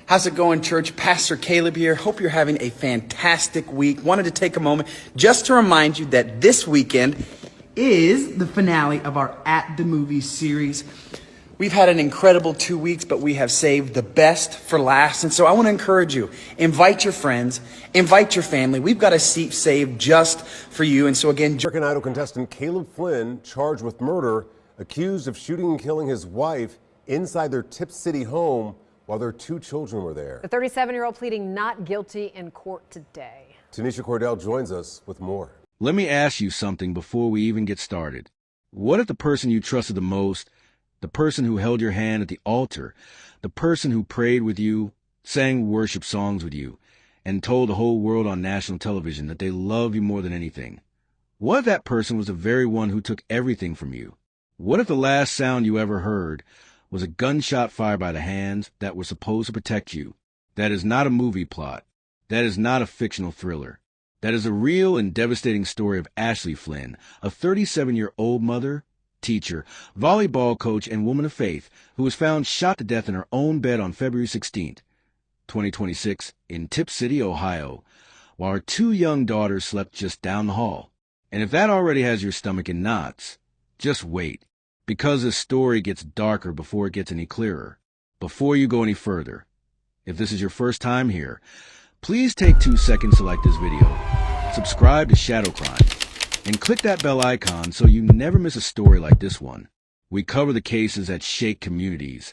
How's it going, church? Pastor Caleb here. Hope you're having a fantastic week. Wanted to take a moment just to remind you that this weekend is the finale of our At the Movies series. We've had an incredible 2 weeks, but we have saved the best for last. And so I want to encourage you, invite your friends, invite your family. We've got a seat saved just for you. And so again, American Idol contestant Caleb Flynn, charged with murder, accused of shooting and killing his wife inside their Tipp City home while their 2 children were there. The 37-year-old pleading not guilty in court today. Tanisha Cordell joins us with more. Let me ask you something before we even get started. What if the person you trusted the most, the person who held your hand at the altar, the person who prayed with you, sang worship songs with you, and told the whole world on national television that they love you more than anything? What if that person was the very one who took everything from you? What if the last sound you ever heard was a gunshot fired by the hands that were supposed to protect you? That is not a movie plot. That is not a fictional thriller. That is a real and devastating story of Ashley Flynn, a 37-year-old mother, teacher, volleyball coach, and woman of faith who was found shot to death in her own bed on February 16th, 2026, in Tipp City, Ohio, while her 2 young daughters slept just down the hall. And if that already has your stomach in knots, just wait, because this story gets darker before it gets any clearer. Before you go any further, if this is your first time here, please take 2 seconds to like this video, subscribe to Shadow Crime, and click that bell icon so you never miss a story like this one. We cover the cases that shake communities,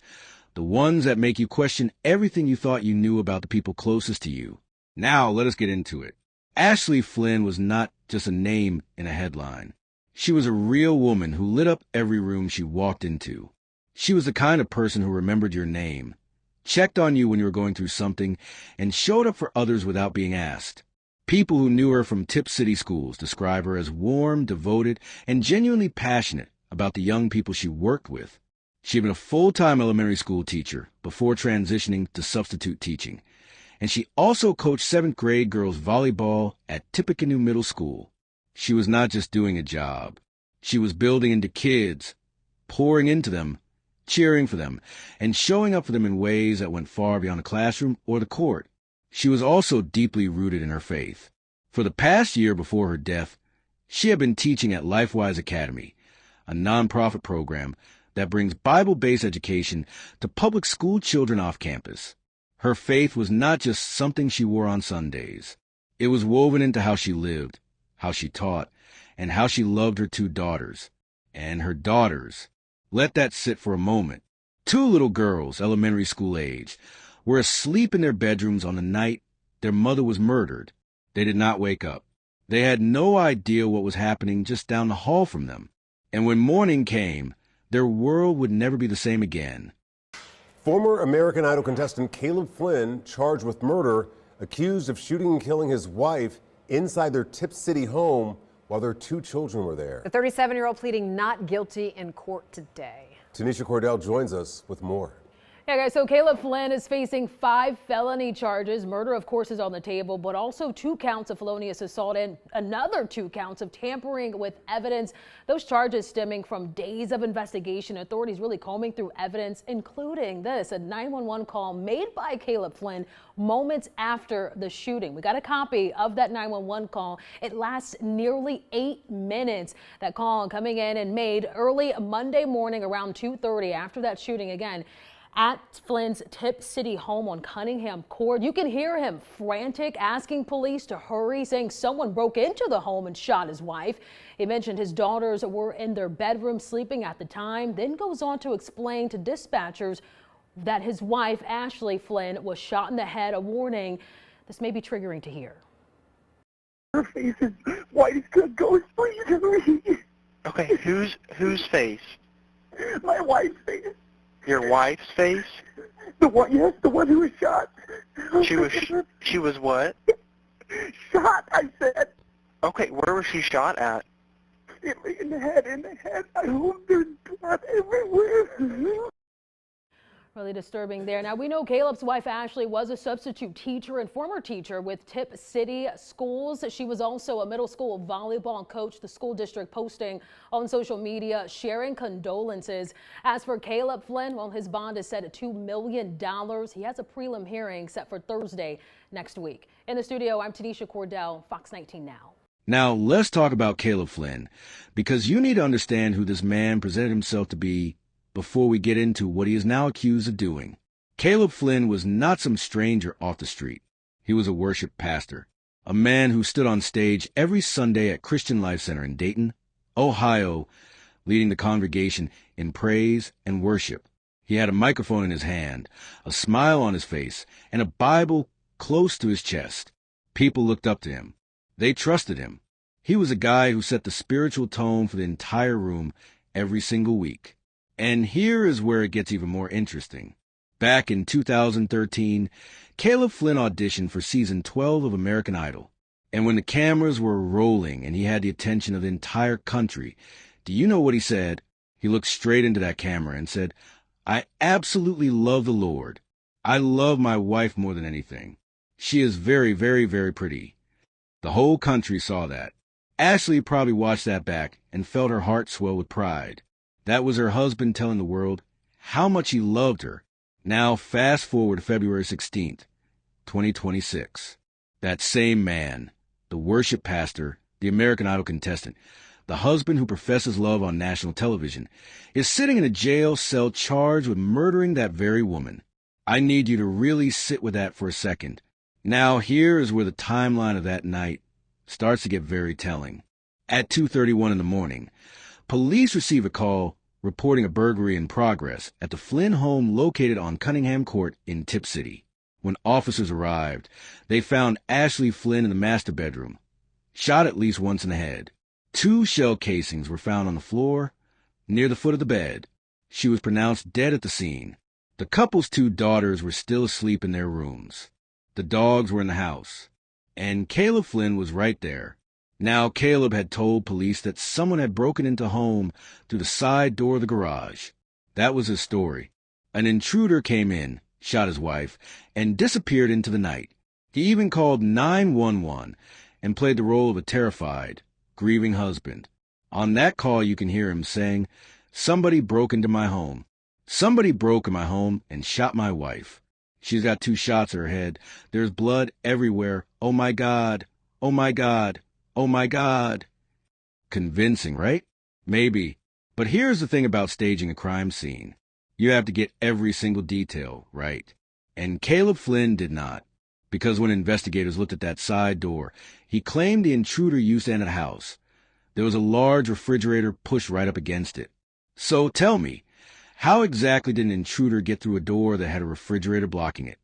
the ones that make you question everything you thought you knew about the people closest to you. Now let us get into it. Ashley Flynn was not just a name in a headline. She was a real woman who lit up every room she walked into. She was the kind of person who remembered your name, checked on you when you were going through something, and showed up for others without being asked. People who knew her from Tipp City schools describe her as warm, devoted, and genuinely passionate about the young people she worked with. She had been a full-time elementary school teacher before transitioning to substitute teaching, and she also coached 7th grade girls volleyball at Tippecanoe Middle School. She was not just doing a job. She was building into kids, pouring into them, cheering for them, and showing up for them in ways that went far beyond the classroom or the court. She was also deeply rooted in her faith. For the past year before her death, she had been teaching at LifeWise Academy, a nonprofit program that brings Bible-based education to public school children off campus. Her faith was not just something she wore on Sundays. It was woven into how she lived, how she taught, and how she loved her 2 daughters. And her daughters. Let that sit for a moment. 2 little girls, elementary school age, were asleep in their bedrooms on the night their mother was murdered. They did not wake up. They had no idea what was happening just down the hall from them. And when morning came, their world would never be the same again. Former American Idol contestant Caleb Flynn, charged with murder, accused of shooting and killing his wife inside their Tipp City home while their 2 children were there. The 37-year-old pleading not guilty in court today. Tanisha Cordell joins us with more. Yeah, guys, so Caleb Flynn is facing 5 felony charges. Murder, of course, is on the table, but also 2 counts of felonious assault and another 2 counts of tampering with evidence. Those charges stemming from days of investigation. Authorities really combing through evidence, including this, a 911 call made by Caleb Flynn moments after the shooting. We got a copy of that 911 call. It lasts nearly 8 minutes. That call coming in and made early Monday morning around 2:30 after that shooting again at Flynn's Tipp City home on Cunningham Court. You can hear him frantic, asking police to hurry, saying someone broke into the home and shot his wife. He mentioned his daughters were in their bedroom sleeping at the time, then goes on to explain to dispatchers that his wife, Ashley Flynn, was shot in the head, a warning this may be triggering to hear. Her face is white as good ghost, please. Okay, whose face? My wife's face. Your wife's face? The one, yes, the one who was shot. She was what? Shot, I said. Okay, where was she shot at? In the head. I hope there's blood everywhere. Really disturbing there. Now, we know Caleb's wife, Ashley, was a substitute teacher and former teacher with Tipp City schools. She was also a middle school volleyball coach. The school district posting on social media, sharing condolences. As for Caleb Flynn, well, his bond is set at $2 million. He has a prelim hearing set for Thursday next week. In the studio, I'm Tanisha Cordell, Fox 19 Now. Now, let's talk about Caleb Flynn, because you need to understand who this man presented himself to be before we get into what he is now accused of doing. Caleb Flynn was not some stranger off the street. He was a worship pastor, a man who stood on stage every Sunday at Christian Life Center in Dayton, Ohio, leading the congregation in praise and worship. He had a microphone in his hand, a smile on his face, and a Bible close to his chest. People looked up to him. They trusted him. He was a guy who set the spiritual tone for the entire room every single week. And here is where it gets even more interesting. Back in 2013, Caleb Flynn auditioned for season 12 of American Idol. And when the cameras were rolling and he had the attention of the entire country, do you know what he said? He looked straight into that camera and said, "I absolutely love the Lord. I love my wife more than anything. She is very, very, very pretty." The whole country saw that. Ashley probably watched that back and felt her heart swell with pride. That was her husband telling the world how much he loved her. Now, fast forward to February 16th, 2026. That same man, the worship pastor, the American Idol contestant, the husband who professes love on national television, is sitting in a jail cell charged with murdering that very woman. I need you to really sit with that for a second. Now, here is where the timeline of that night starts to get very telling. At 2:31 in the morning, police receive a call reporting a burglary in progress at the Flynn home located on Cunningham Court in Tipp City. When officers arrived, they found Ashley Flynn in the master bedroom, shot at least once in the head. 2 shell casings were found on the floor near the foot of the bed. She was pronounced dead at the scene. The couple's 2 daughters were still asleep in their rooms. The dogs were in the house, and Caleb Flynn was right there. Now, Caleb had told police that someone had broken into home through the side door of the garage. That was his story. An intruder came in, shot his wife, and disappeared into the night. He even called 911 and played the role of a terrified, grieving husband. On that call, you can hear him saying, "Somebody broke into my home. Somebody broke in my home and shot my wife. She's got 2 shots in her head. There's blood everywhere. Oh my God. Oh my God. Oh my God." Convincing, right? Maybe. But here's the thing about staging a crime scene. You have to get every single detail right. And Caleb Flynn did not. Because when investigators looked at that side door, he claimed the intruder used to enter the house. There was a large refrigerator pushed right up against it. So tell me, how exactly did an intruder get through a door that had a refrigerator blocking it?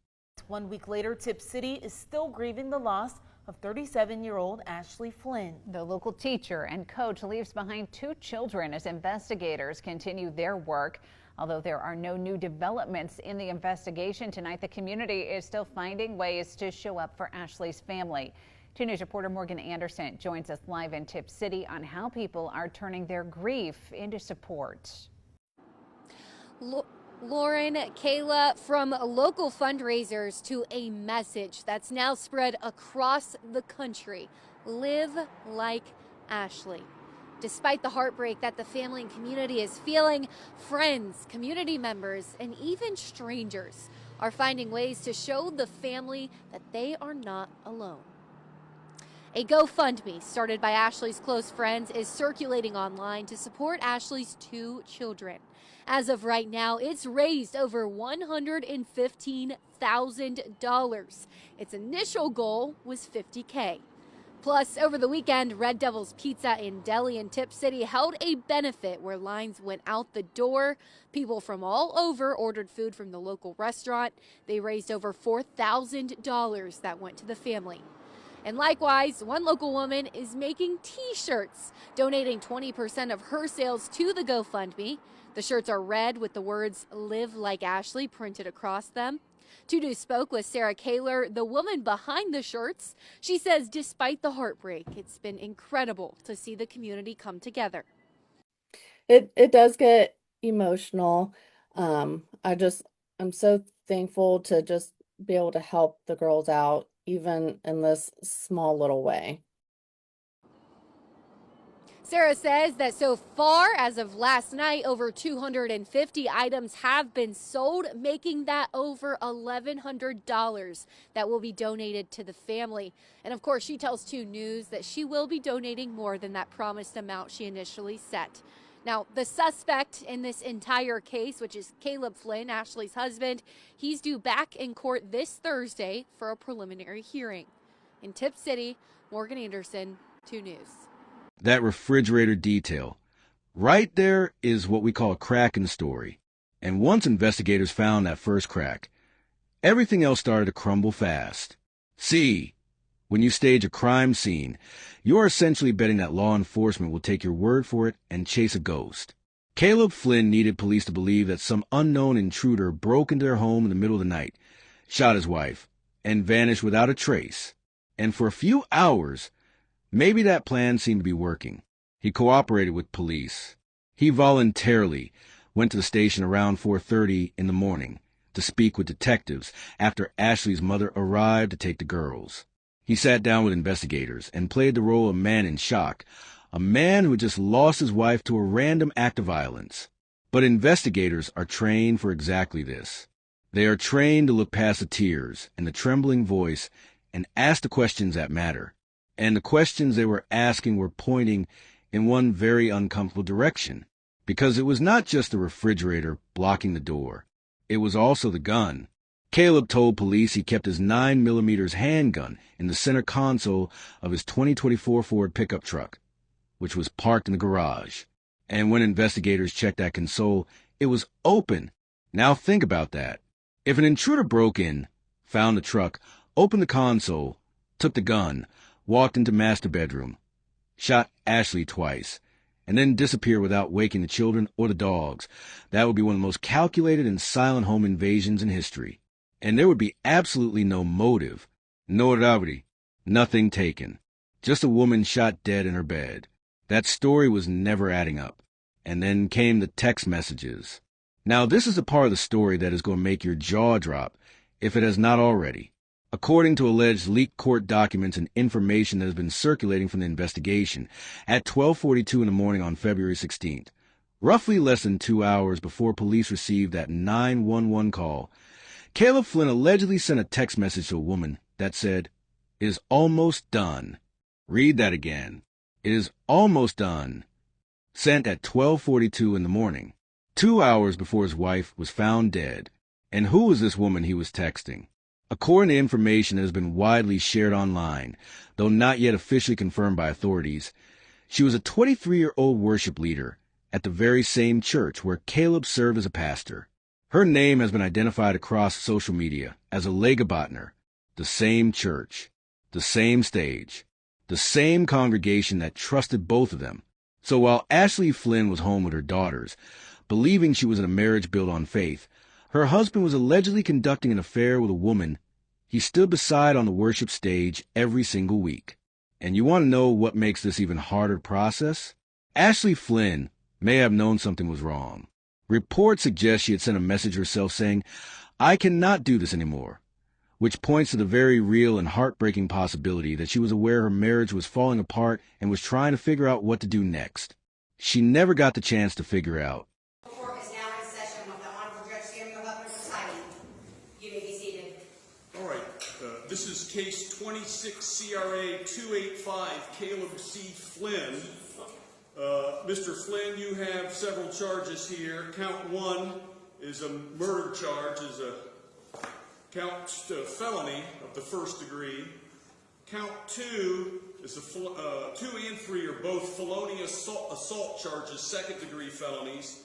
1 week later, Tipp City is still grieving the loss of 37-year-old Ashley Flynn. The local teacher and coach leaves behind 2 children as investigators continue their work. Although there are no new developments in the investigation tonight, the community is still finding ways to show up for Ashley's family. 2 News reporter Morgan Anderson joins us live in Tipp City on how people are turning their grief into support. Lauren, Kayla, from local fundraisers to a message that's now spread across the country. Live like Ashley. Despite the heartbreak that the family and community is feeling, friends, community members, and even strangers are finding ways to show the family that they are not alone. A GoFundMe started by Ashley's close friends is circulating online to support Ashley's 2 children. As of right now, it's raised over $115,000. Its initial goal was $50K. Plus, over the weekend, Red Devil's Pizza and Deli in Tipp City held a benefit where lines went out the door. People from all over ordered food from the local restaurant. They raised over $4,000 that went to the family. And likewise, one local woman is making T-shirts, donating 20% of her sales to the GoFundMe. The shirts are red with the words "Live Like Ashley" printed across them. 2 News spoke with Sarah Kaler, the woman behind the shirts. She says despite the heartbreak, it's been incredible to see the community come together. It does get emotional. I just I'm so thankful to just be able to help the girls out, even in this small little way. Sarah says that so far, as of last night, over 250 items have been sold, making that over $1,100 that will be donated to the family. And of course, she tells 2 News that she will be donating more than that promised amount she initially set. Now, the suspect in this entire case, which is Caleb Flynn, Ashley's husband, he's due back in court this Thursday for a preliminary hearing. In Tipp City, Morgan Anderson, 2 News. That refrigerator detail. Right there is what we call a crack in the story. And once investigators found that first crack, everything else started to crumble fast. See, when you stage a crime scene, you're essentially betting that law enforcement will take your word for it and chase a ghost. Caleb Flynn needed police to believe that some unknown intruder broke into their home in the middle of the night, shot his wife, and vanished without a trace. And for a few hours, maybe that plan seemed to be working. He cooperated with police. He voluntarily went to the station around 4:30 in the morning to speak with detectives after Ashley's mother arrived to take the girls. He sat down with investigators and played the role of a man in shock, a man who had just lost his wife to a random act of violence. But investigators are trained for exactly this. They are trained to look past the tears and the trembling voice and ask the questions that matter. And the questions they were asking were pointing in one very uncomfortable direction, because it was not just the refrigerator blocking the door. It was also the gun. Caleb told police he kept his 9mm handgun in the center console of his 2024 Ford pickup truck, which was parked in the garage. And when investigators checked that console, it was open. Now think about that. If an intruder broke in, found the truck, opened the console, took the gun, walked into master bedroom, shot Ashley twice, and then disappeared without waking the children or the dogs, that would be one of the most calculated and silent home invasions in history. And there would be absolutely no motive, no robbery, nothing taken. Just a woman shot dead in her bed. That story was never adding up. And then came the text messages. Now this is the part of the story that is going to make your jaw drop, if it has not already. According to alleged leaked court documents and information that has been circulating from the investigation, at 12:42 in the morning on February 16th, roughly less than 2 hours before police received that 911 call, Caleb Flynn allegedly sent a text message to a woman that said, "It is almost done." Read that again. "It is almost done." Sent at 12:42 in the morning, 2 hours before his wife was found dead. And who was this woman he was texting? According to information that has been widely shared online, though not yet officially confirmed by authorities, she was a 23-year-old worship leader at the very same church where Caleb served as a pastor. Her name has been identified across social media as a Legabotner, the same church, the same stage, the same congregation that trusted both of them. So while Ashley Flynn was home with her daughters, believing she was in a marriage built on faith, her husband was allegedly conducting an affair with a woman he stood beside on the worship stage every single week. And you want to know what makes this even harder to process? Ashley Flynn may have known something was wrong. Reports suggest she had sent a message herself saying, "I cannot do this anymore," which points to the very real and heartbreaking possibility that she was aware her marriage was falling apart and was trying to figure out what to do next. She never got the chance to figure out. Court is now in session with the Honorable Judge Samuel Hubbard presiding. You may be seated. All right, this is case 26 CRA 285, Caleb C. Flynn. Mr. Flynn, you have several charges here. Count 1 is a murder charge, is a felony of the first degree. Count 2 is 2 and 3 are both felonious assault charges, second degree felonies.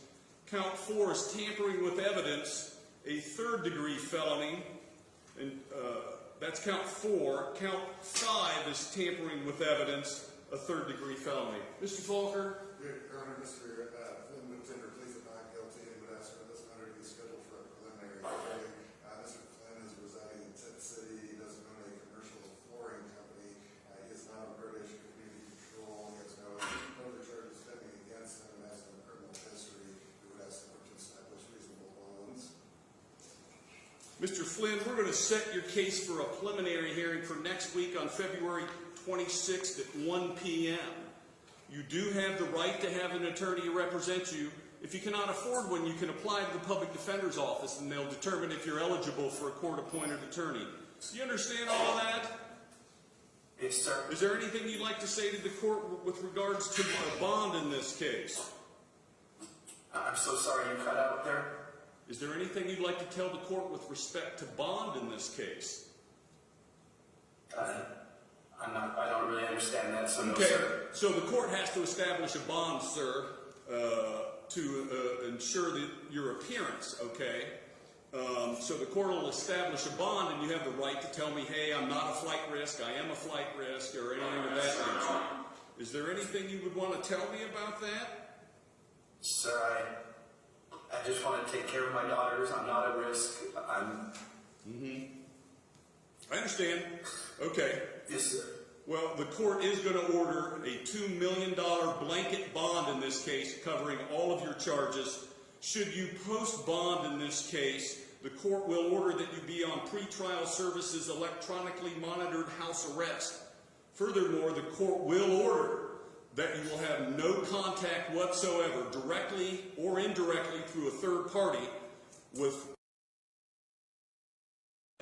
Count 4 is tampering with evidence, a third degree felony, and that's count 4. Count 5 is tampering with evidence, a third degree felony. Mr. Falker? Your Honor, Mr. Flynn would tender pleas of not guilty and would ask for this matter to be scheduled for a preliminary hearing. Mr. Flynn is residing in Tipp City. He doesn't own a commercial flooring company. He is not on probation for community control. He has no other charges pending against him and has no criminal history. We would ask the court to establish reasonable bonds. Mr. Flynn, we're going to set your case for a preliminary hearing for next week on February 26th at 1 p.m. You do have the right to have an attorney to represent you. If you cannot afford one, you can apply to the public defender's office and they'll determine if you're eligible for a court-appointed attorney. Do you understand all of that? Yes, sir. Is there anything you'd like to say to the court with regards to a bond in this case? I'm so sorry you cut out there. Is there anything you'd like to tell the court with respect to bond in this case? I don't really understand that, so no, okay. sir. So the court has to establish a bond, sir, to ensure that your appearance, okay? So the court will establish a bond, and you have the right to tell me, hey, I'm not a flight risk, I am a flight risk, or anything of that nature. Is there anything you would want to tell me about that? Sir, I just want to take care of my daughters. I'm not at risk. I understand. Okay. Yes, sir. Well, the court is going to order a $2 million blanket bond in this case, covering all of your charges. Should you post bond in this case, the court will order that you be on pretrial services electronically monitored house arrest. Furthermore, the court will order that you will have no contact whatsoever, directly or indirectly through a third party, with.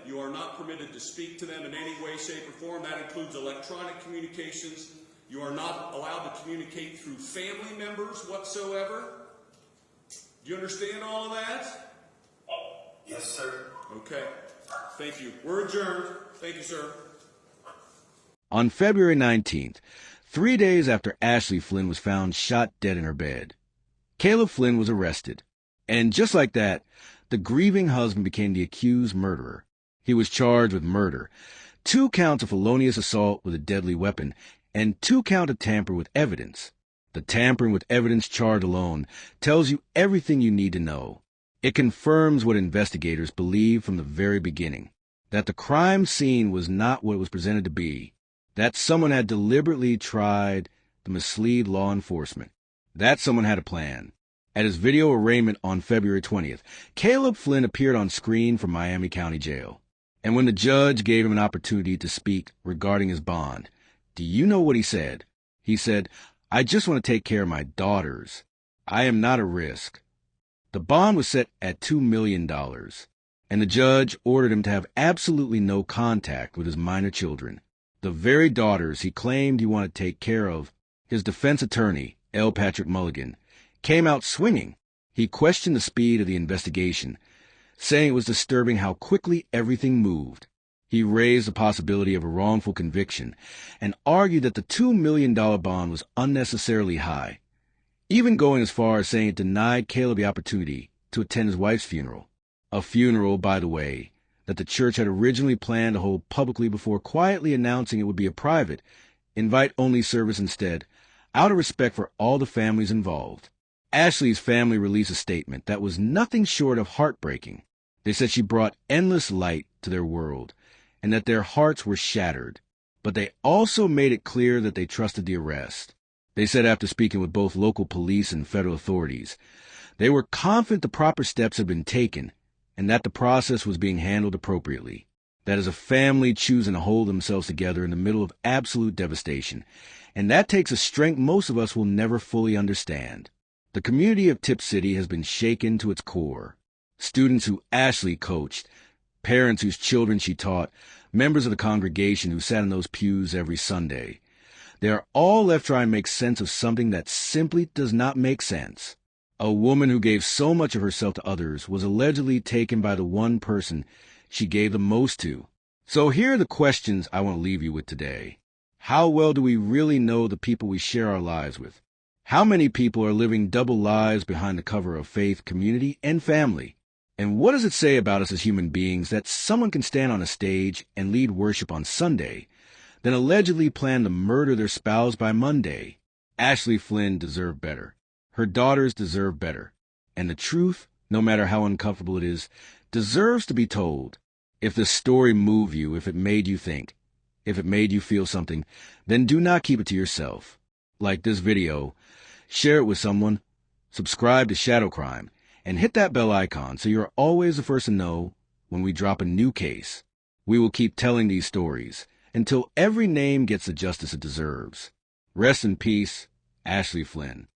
You are not permitted to speak to them in any way, shape, or form. That includes electronic communications. You are not allowed to communicate through family members whatsoever. Do you understand all of that? Yes, sir. Okay. Thank you. We're adjourned. Thank you, sir. On February 19th, 3 days after Ashley Flynn was found shot dead in her bed, Caleb Flynn was arrested. And just like that, the grieving husband became the accused murderer. He was charged with murder, 2 counts of felonious assault with a deadly weapon, and 2 counts of tamper with evidence. The tampering with evidence charge alone tells you everything you need to know. It confirms what investigators believed from the very beginning, that the crime scene was not what it was presented to be, that someone had deliberately tried to mislead law enforcement, that someone had a plan. At his video arraignment on February 20th, Caleb Flynn appeared on screen from Miami County Jail. And when the judge gave him an opportunity to speak regarding his bond, do you know what he said? He said, "I just want to take care of my daughters. I am not a risk." The bond was set at $2 million, and the judge ordered him to have absolutely no contact with his minor children, the very daughters he claimed he wanted to take care of. His defense attorney, L. Patrick Mulligan, came out swinging. He questioned the speed of the investigation, saying it was disturbing how quickly everything moved. He raised the possibility of a wrongful conviction and argued that the $2 million bond was unnecessarily high, even going as far as saying it denied Caleb the opportunity to attend his wife's funeral. A funeral, by the way, that the church had originally planned to hold publicly before quietly announcing it would be a private, invite-only service instead, out of respect for all the families involved. Ashley's family released a statement that was nothing short of heartbreaking. They said she brought endless light to their world and that their hearts were shattered, but they also made it clear that they trusted the arrest. They said after speaking with both local police and federal authorities, they were confident the proper steps had been taken and that the process was being handled appropriately. That is a family choosing to hold themselves together in the middle of absolute devastation, and that takes a strength most of us will never fully understand. The community of Tipp City has been shaken to its core. Students who Ashley coached, parents whose children she taught, members of the congregation who sat in those pews every Sunday. They are all left trying to make sense of something that simply does not make sense. A woman who gave so much of herself to others was allegedly taken by the one person she gave the most to. So here are the questions I want to leave you with today. How well do we really know the people we share our lives with? How many people are living double lives behind the cover of faith, community, and family? And what does it say about us as human beings that someone can stand on a stage and lead worship on Sunday, then allegedly plan to murder their spouse by Monday? Ashley Flynn deserved better. Her daughters deserve better. And the truth, no matter how uncomfortable it is, deserves to be told. If the story moved you, if it made you think, if it made you feel something, then do not keep it to yourself. Like this video, share it with someone, subscribe to Shadow Crime, and hit that bell icon so you're always the first to know when we drop a new case. We will keep telling these stories until every name gets the justice it deserves. Rest in peace, Ashley Flynn.